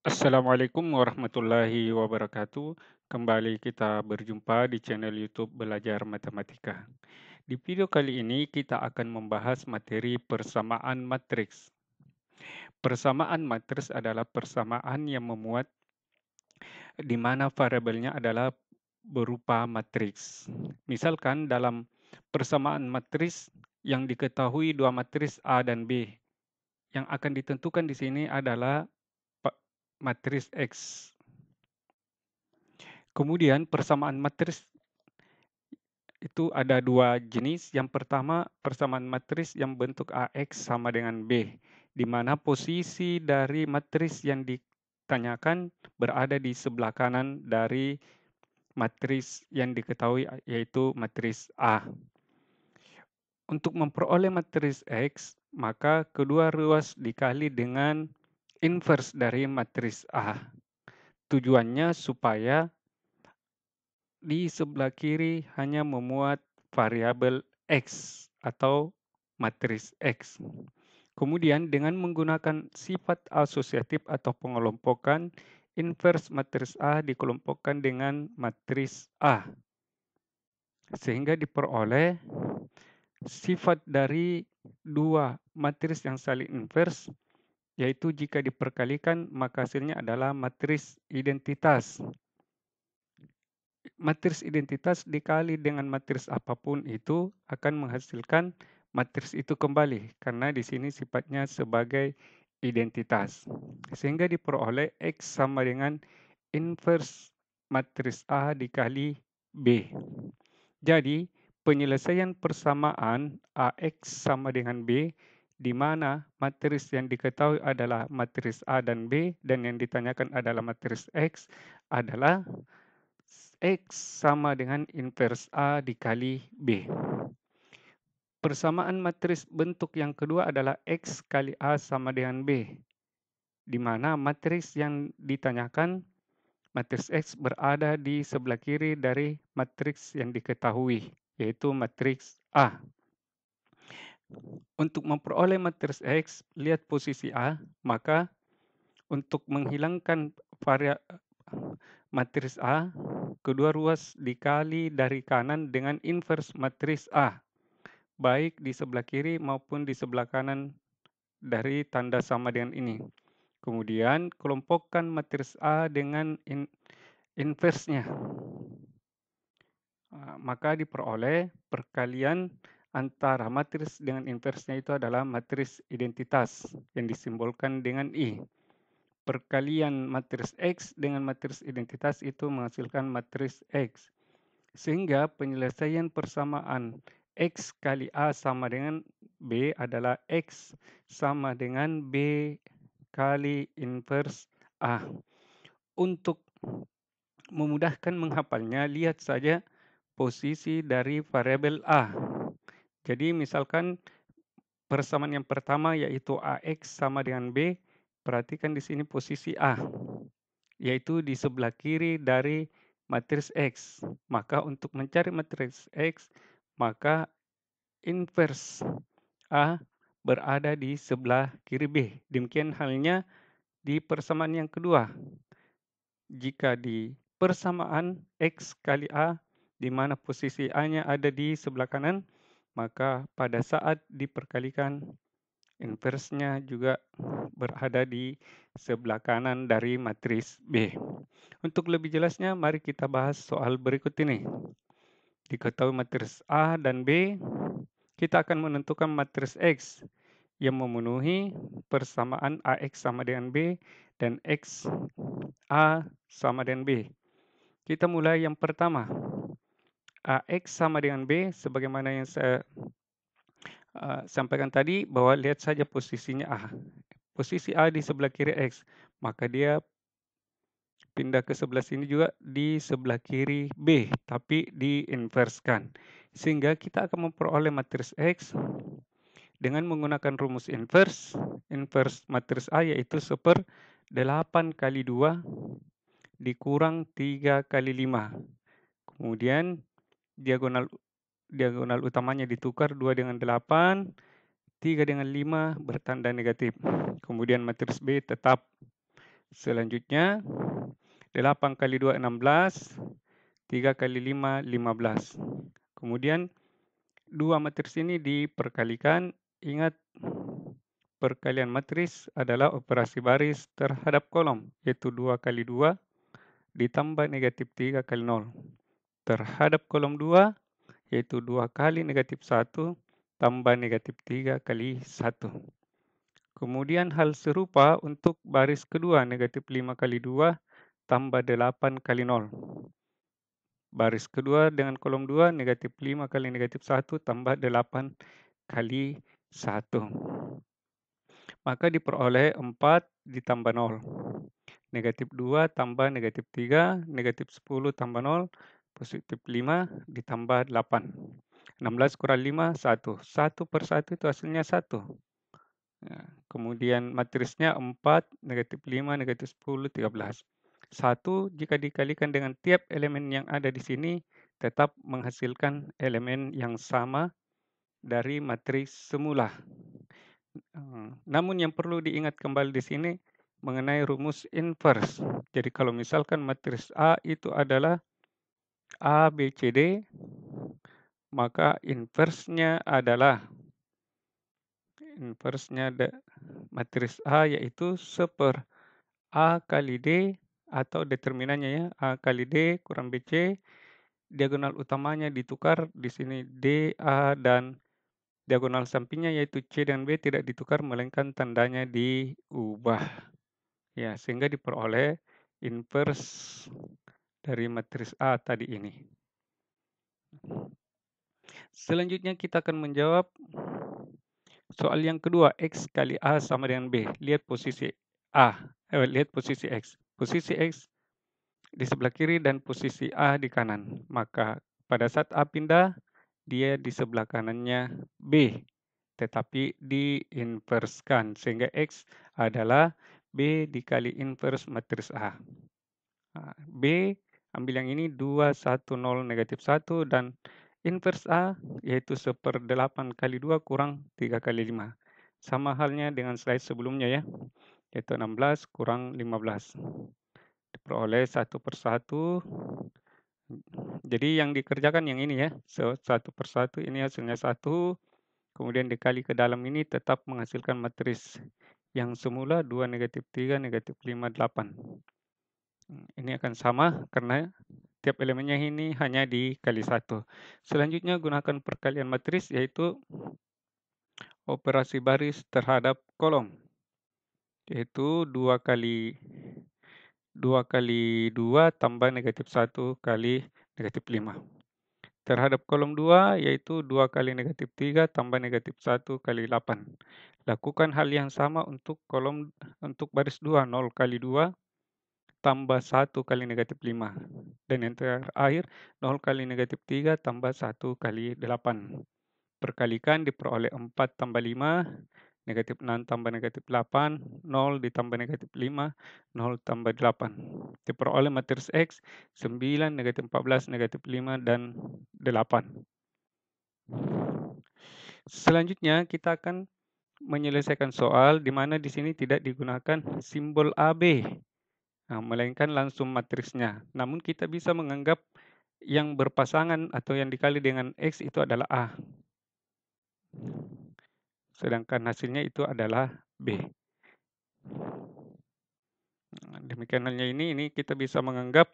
Assalamualaikum warahmatullahi wabarakatuh. Kembali kita berjumpa di channel YouTube Belajar Matematika. Di video kali ini kita akan membahas materi persamaan matriks. Persamaan matriks adalah persamaan yang memuat di mana variabelnya adalah berupa matriks. Misalkan dalam persamaan matriks yang diketahui dua matriks A dan B, yang akan ditentukan di sini adalah matriks X. Kemudian persamaan matriks itu ada dua jenis. Yang pertama, persamaan matriks yang bentuk AX sama dengan B, di mana posisi dari matriks yang ditanyakan berada di sebelah kanan dari matriks yang diketahui, yaitu matriks A. Untuk memperoleh matriks X, maka kedua ruas dikali dengan inverse dari matriks A. Tujuannya supaya di sebelah kiri hanya memuat variabel X atau matriks X. Kemudian dengan menggunakan sifat asosiatif atau pengelompokan, inverse matriks A dikelompokkan dengan matriks A. Sehingga diperoleh sifat dari dua matriks yang saling inverse, yaitu jika diperkalikan maka hasilnya adalah matriks identitas. Matriks identitas dikali dengan matriks apapun itu akan menghasilkan matriks itu kembali, karena di sini sifatnya sebagai identitas. Sehingga diperoleh X sama dengan inverse matriks A dikali B. Jadi, penyelesaian persamaan AX sama dengan B, di mana matriks yang diketahui adalah matriks A dan B, dan yang ditanyakan adalah matriks X, adalah X sama dengan inverse A dikali B. Persamaan matriks bentuk yang kedua adalah X kali A sama dengan B, di mana matriks yang ditanyakan, matriks X, berada di sebelah kiri dari matriks yang diketahui, yaitu matriks A. Untuk memperoleh matriks X, lihat posisi A, maka untuk menghilangkan matriks A, kedua ruas dikali dari kanan dengan inverse matriks A, baik di sebelah kiri maupun di sebelah kanan dari tanda sama dengan ini. Kemudian kelompokkan matriks A dengan inverse-nya. Maka diperoleh perkalian antara matriks dengan inverse-nya itu adalah matriks identitas yang disimbolkan dengan I. Perkalian matriks X dengan matriks identitas itu menghasilkan matriks X. Sehingga penyelesaian persamaan X kali A sama dengan B adalah X sama dengan B kali inverse A. Untuk memudahkan menghafalnya, lihat saja posisi dari variabel A. Jadi misalkan persamaan yang pertama yaitu AX sama dengan B, perhatikan di sini posisi A, yaitu di sebelah kiri dari matriks X. Maka untuk mencari matriks X, maka inverse A berada di sebelah kiri B. Demikian halnya di persamaan yang kedua. Jika di persamaan X kali A, di mana posisi A-nya ada di sebelah kanan, maka pada saat diperkalikan, inverse-nya juga berada di sebelah kanan dari matriks B. Untuk lebih jelasnya, mari kita bahas soal berikut ini. Diketahui matriks A dan B, kita akan menentukan matriks X yang memenuhi persamaan AX sama dengan B dan X A sama dengan B. Kita mulai yang pertama. AX sama dengan B, sebagaimana yang saya sampaikan tadi, bahwa lihat saja posisinya A. Posisi A di sebelah kiri X, maka dia pindah ke sebelah sini juga di sebelah kiri B, tapi diinverskan. Sehingga kita akan memperoleh matriks X dengan menggunakan rumus inverse. Inverse matriks A yaitu 1/8 kali 2 dikurang 3 kali 5. Kemudian diagonal utamanya ditukar 2 dengan 8, 3 dengan 5 bertanda negatif. Kemudian matriks B tetap Selanjutnya 8 kali 2 16, 3 kali 5 15. Kemudian dua matris ini diperkalikan. Ingat, perkalian matris adalah operasi baris terhadap kolom, yaitu 2 kali 2 ditambah negatif 3 kali 0. Terhadap kolom 2, yaitu 2 kali negatif 1 tambah negatif 3 kali 1. Kemudian hal serupa untuk baris kedua, negatif 5 kali 2 tambah 8 kali 0. Baris kedua dengan kolom 2, negatif 5 kali negatif 1 tambah 8 kali 1. Maka diperoleh 4 ditambah 0. Negatif 2 tambah negatif 3, negatif 10 tambah 0, positif 5 ditambah 8. 16 kurang 5, 1. 1 per 1 itu hasilnya 1. Ya, kemudian matrisnya 4, negatif 5, negatif 10, 13. 1 jika dikalikan dengan tiap elemen yang ada di sini tetap menghasilkan elemen yang sama dari matris semula. Namun yang perlu diingat kembali di sini mengenai rumus inverse. Jadi kalau misalkan matris A itu adalah A, B, C, D, maka inversnya adalah matris A yaitu 1/A kali D atau determinannya ya, A kali D kurang BC, diagonal utamanya ditukar di sini D, A, dan diagonal sampingnya yaitu C dan B tidak ditukar melainkan tandanya diubah. Ya, sehingga diperoleh inverse dari matris A tadi ini. Selanjutnya kita akan menjawab soal yang kedua, X kali A sama dengan B. Lihat posisi lihat posisi X. Posisi X di sebelah kiri dan posisi A di kanan. Maka pada saat A pindah, dia di sebelah kanannya B. Tetapi diinverskan. Sehingga X adalah B dikali inverse matris A. B, ambil yang ini 2, 1, 0, negatif 1. Dan inverse A yaitu 1/8 kali 2 kurang 3 kali 5. Sama halnya dengan slide sebelumnya ya, yaitu 16 kurang 15. Diperoleh 1/1. Jadi yang dikerjakan yang ini ya, 1/1 ini hasilnya 1. Kemudian dikali ke dalam ini tetap menghasilkan matris yang semula 2, negatif 3, negatif 5, 8. Ini akan sama karena tiap elemennya ini hanya dikali 1. Selanjutnya gunakan perkalian matris yaitu operasi baris terhadap kolom. Yaitu 2 kali 2 tambah negatif 1 kali negatif 5. Terhadap kolom 2 yaitu 2 kali negatif 3 tambah negatif 1 kali 8. Lakukan hal yang sama untuk baris 2, 0 kali 2 tambah 1 kali negatif 5. Dan yang terakhir 0 kali negatif 3 tambah 1 kali 8. Perkalikan diperoleh 4 tambah 5, negatif 6 tambah negatif 8, 0 ditambah negatif 5, 0 tambah 8. Diperoleh matris X 9, negatif 14, negatif 5, dan 8. Selanjutnya kita akan menyelesaikan soal di mana di sini tidak digunakan simbol AB. Melainkan langsung matrisnya. Namun kita bisa menganggap yang berpasangan atau yang dikali dengan X itu adalah A. Sedangkan hasilnya itu adalah B. Demikian halnya ini kita bisa menganggap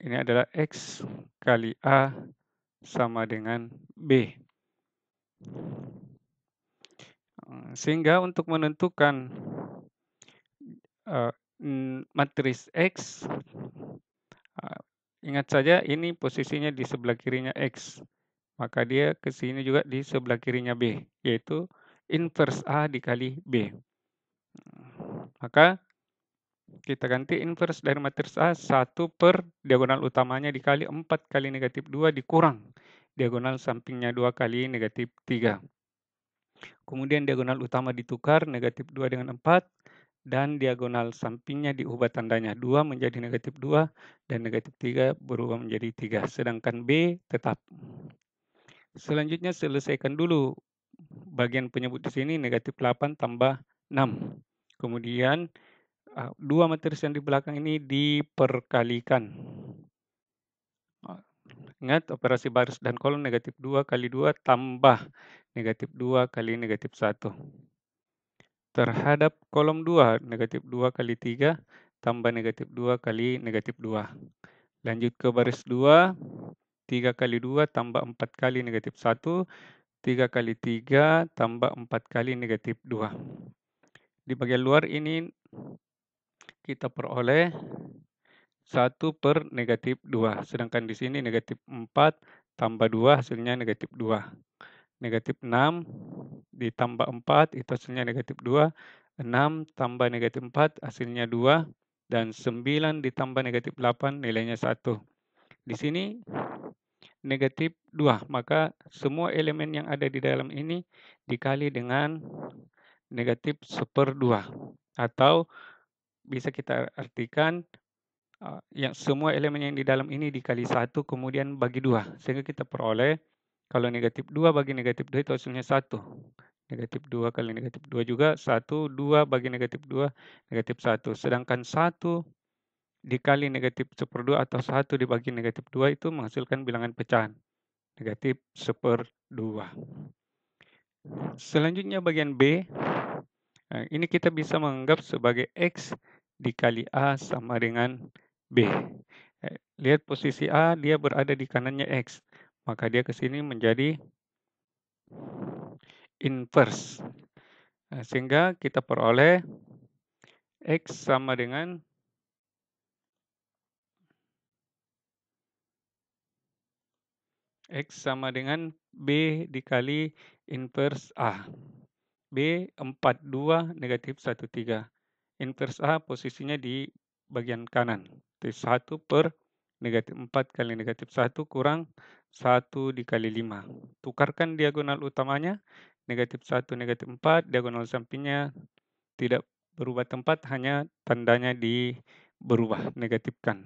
ini adalah X kali A sama dengan B. Sehingga untuk menentukan matris X, ingat saja ini posisinya di sebelah kirinya X. Maka dia ke sini juga di sebelah kirinya B, yaitu inverse A dikali B. Maka kita ganti inverse dari matris A 1 per diagonal utamanya dikali 4 kali negatif 2 dikurang diagonal sampingnya 2 kali negatif 3. Kemudian diagonal utama ditukar negatif 2 dengan 4 dan diagonal sampingnya diubah tandanya 2 menjadi negatif 2 dan negatif 3 berubah menjadi 3. Sedangkan B tetap. Selanjutnya selesaikan dulu bagian penyebut di sini negatif 8 tambah 6. Kemudian dua matriks yang di belakang ini diperkalikan. Ingat, operasi baris dan kolom negatif 2 kali 2 tambah negatif 2 kali negatif 1. Terhadap kolom 2, negatif 2 kali 3 tambah negatif 2 kali negatif 2. Lanjut ke baris 2, 3 kali 2 tambah 4 kali negatif 1, 3 kali 3 tambah 4 kali negatif 2. Di bagian luar ini kita peroleh 1 per negatif 2. Sedangkan di sini negatif 4 tambah 2 hasilnya negatif 2. Negatif 6 ditambah 4 itu hasilnya negatif 2. 6 tambah negatif 4 hasilnya 2. Dan 9 ditambah negatif 8 nilainya 1. Di sini negatif 2. Maka semua elemen yang ada di dalam ini dikali dengan negatif 1/2. Atau bisa kita artikan yang semua elemen yang di dalam ini dikali 1 kemudian bagi 2. Sehingga kita peroleh kalau negatif 2 bagi negatif 2 itu hasilnya 1. Negatif 2 kali negatif 2 juga 1. 2 bagi negatif 2 negatif 1. Sedangkan 1 dikali negatif 1/2 atau 1 dibagi negatif 2 itu menghasilkan bilangan pecahan. Negatif 1/2. Selanjutnya bagian B. Ini kita bisa menganggap sebagai X dikali A sama dengan B. Lihat posisi A, dia berada di kanannya X. Maka dia ke sini menjadi inverse. Sehingga kita peroleh X sama dengan B dikali inverse A. B 42 negatif 13. Inverse A posisinya di bagian kanan. Itu 1 per negatif 4 kali negatif 1 kurang 1 dikali 5. Tukarkan diagonal utamanya. Negatif 1, negatif 4. Diagonal sampingnya tidak berubah tempat, hanya tandanya berubah, negatifkan.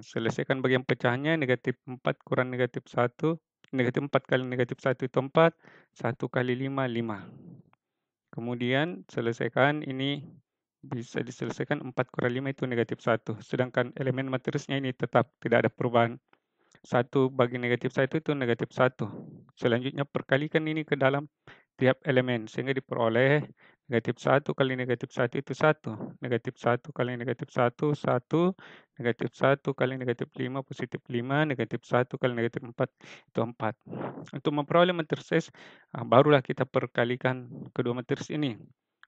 Selesaikan bagian pecahannya. Negatif 4 kurang negatif 1. Negatif 4 kali negatif 1 itu 4. 1 kali 5, 5. Kemudian selesaikan ini bisa diselesaikan 4 kurang 5 itu negatif 1. Sedangkan elemen matrisnya ini tetap tidak ada perubahan. 1 bagi negatif 1 itu negatif 1. Selanjutnya perkalikan ini ke dalam tiap elemen sehingga diperoleh negatif 1 kali negatif 1 itu 1. Negatif 1 kali negatif 1, 1. Negatif 1 kali negatif 5, positif 5. Negatif 1 kali negatif 4 itu 4. Untuk memperoleh matris S, barulah kita perkalikan kedua matris ini.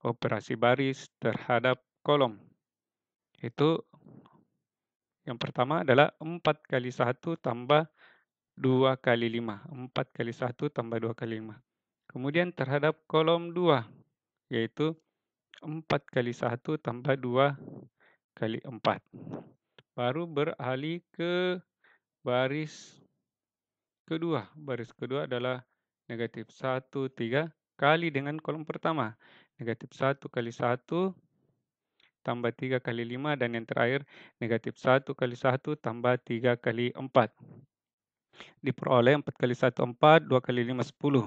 Operasi baris terhadap kolom. Itu yang pertama adalah 4 kali 1 tambah 2 kali 5. 4 kali 1 tambah 2 kali 5. Kemudian terhadap kolom 2, yaitu 4 kali 1 tambah 2 kali 4. Baru beralih ke baris kedua. Baris kedua adalah negatif 1, 3 kali dengan kolom pertama. Negatif 1 kali 1 tambah 3 kali 5 dan yang terakhir negatif 1 kali 1 tambah 3 kali 4. Diperoleh 4 kali 1 4, 2 kali 5 10.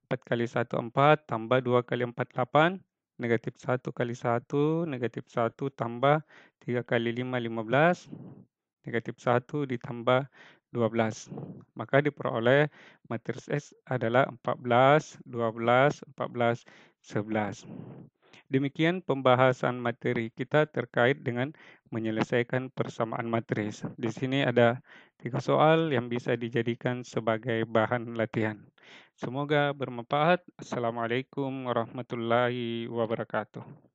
4 kali 1 4 tambah 2 kali 4 8. Negatif 1 kali 1, negatif 1 tambah 3 kali 5 15. Negatif 1 ditambah 12. Maka diperoleh matris S adalah 14, 12, 14, 11. Demikian pembahasan materi kita terkait dengan menyelesaikan persamaan matris. Di sini ada 3 soal yang bisa dijadikan sebagai bahan latihan. Semoga bermanfaat. Assalamualaikum warahmatullahi wabarakatuh.